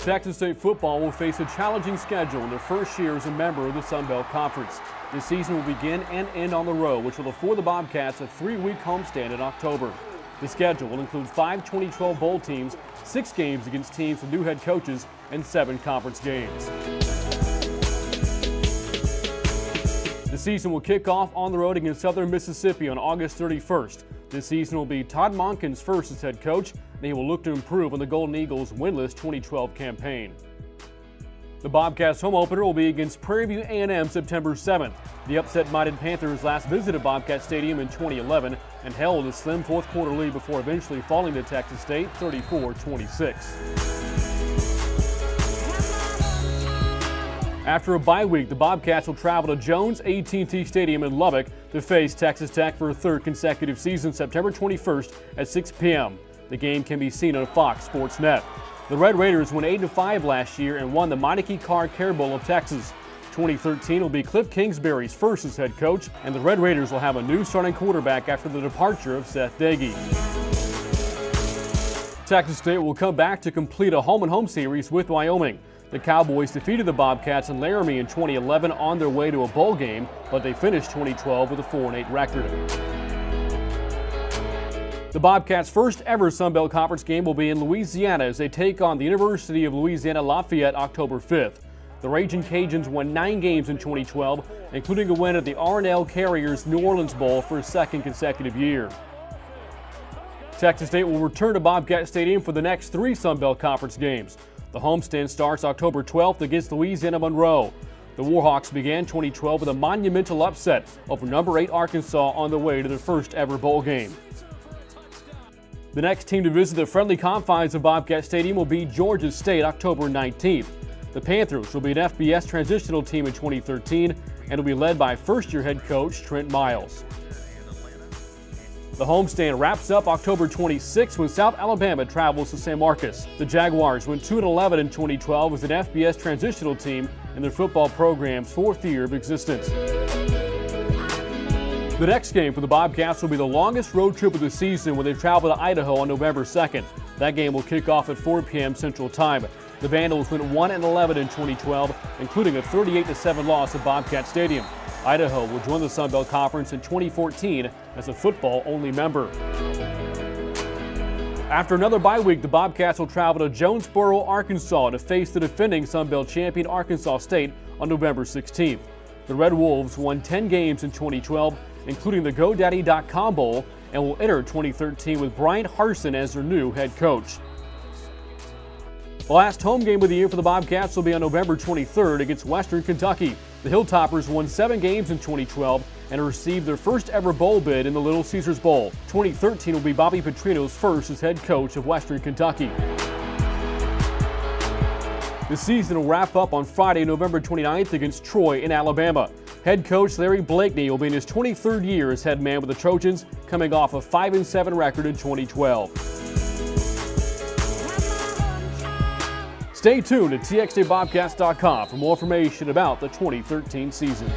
Texas State football will face a challenging schedule in their first year as a member of the Sun Belt Conference. This season will begin and end on the road, which will afford the Bobcats a 3-week homestand in October. The schedule will include 5 2012 bowl teams, 6 games against teams with new head coaches, and 7 conference games. The season will kick off on the road against Southern Mississippi on August 31st. This season will be Todd Monken's first as head coach, and he will look to improve on the Golden Eagles' winless 2012 campaign. The Bobcats' home opener will be against Prairie View A&M September 7th. The upset-minded Panthers last visited Bobcat Stadium in 2011 and held a slim fourth-quarter lead before eventually falling to Texas State 34-26. After a bye week, the Bobcats will travel to Jones AT&T Stadium in Lubbock to face Texas Tech for a third consecutive season September 21st at 6 p.m. The game can be seen on Fox Sports Net. The Red Raiders went 8-5 last year and won the Meineke Car Care Bowl of Texas. 2013 will be Cliff Kingsbury's first as head coach, and the Red Raiders will have a new starting quarterback after the departure of Seth Doege. Texas State will come back to complete a home-and-home series with Wyoming. The Cowboys defeated the Bobcats in Laramie in 2011 on their way to a bowl game, but they finished 2012 with a 4-8 record. The Bobcats' first ever Sun Belt Conference game will be in Louisiana as they take on the University of Louisiana Lafayette October 5th. The Ragin' Cajuns won 9 games in 2012, including a win at the R+L Carriers New Orleans Bowl for a second consecutive year. Texas State will return to Bobcat Stadium for the next 3 Sun Belt Conference games. The homestand starts October 12th against Louisiana Monroe. The Warhawks began 2012 with a monumental upset over number 8 Arkansas on the way to their first ever bowl game. The next team to visit the friendly confines of Bobcat Stadium will be Georgia State October 19th. The Panthers will be an FBS transitional team in 2013 and will be led by first-year head coach Trent Miles. The homestand wraps up October 26th when South Alabama travels to San Marcos. The Jaguars went 2-11 in 2012 as an FBS transitional team in their football program's 4th year of existence. The next game for the Bobcats will be the longest road trip of the season when they travel to Idaho on November 2nd. That game will kick off at 4 p.m. Central Time. The Vandals went 1-11 in 2012, including a 38-7 loss at Bobcat Stadium. Idaho will join the Sun Belt Conference in 2014 as a football-only member. After another bye week, the Bobcats will travel to Jonesboro, Arkansas to face the defending Sun Belt champion Arkansas State on November 16th. The Red Wolves won 10 games in 2012, including the GoDaddy.com Bowl, and will enter 2013 with Bryant Harsin as their new head coach. The last home game of the year for the Bobcats will be on November 23rd against Western Kentucky. The Hilltoppers won 7 games in 2012 and received their first ever bowl bid in the Little Caesars Bowl. 2013 will be Bobby Petrino's first as head coach of Western Kentucky. The season will wrap up on Friday, November 29th against Troy in Alabama. Head coach Larry Blakeney will be in his 23rd year as head man with the Trojans, coming off a 5-7 record in 2012. Stay tuned at TXDayBobcats.com for more information about the 2013 season.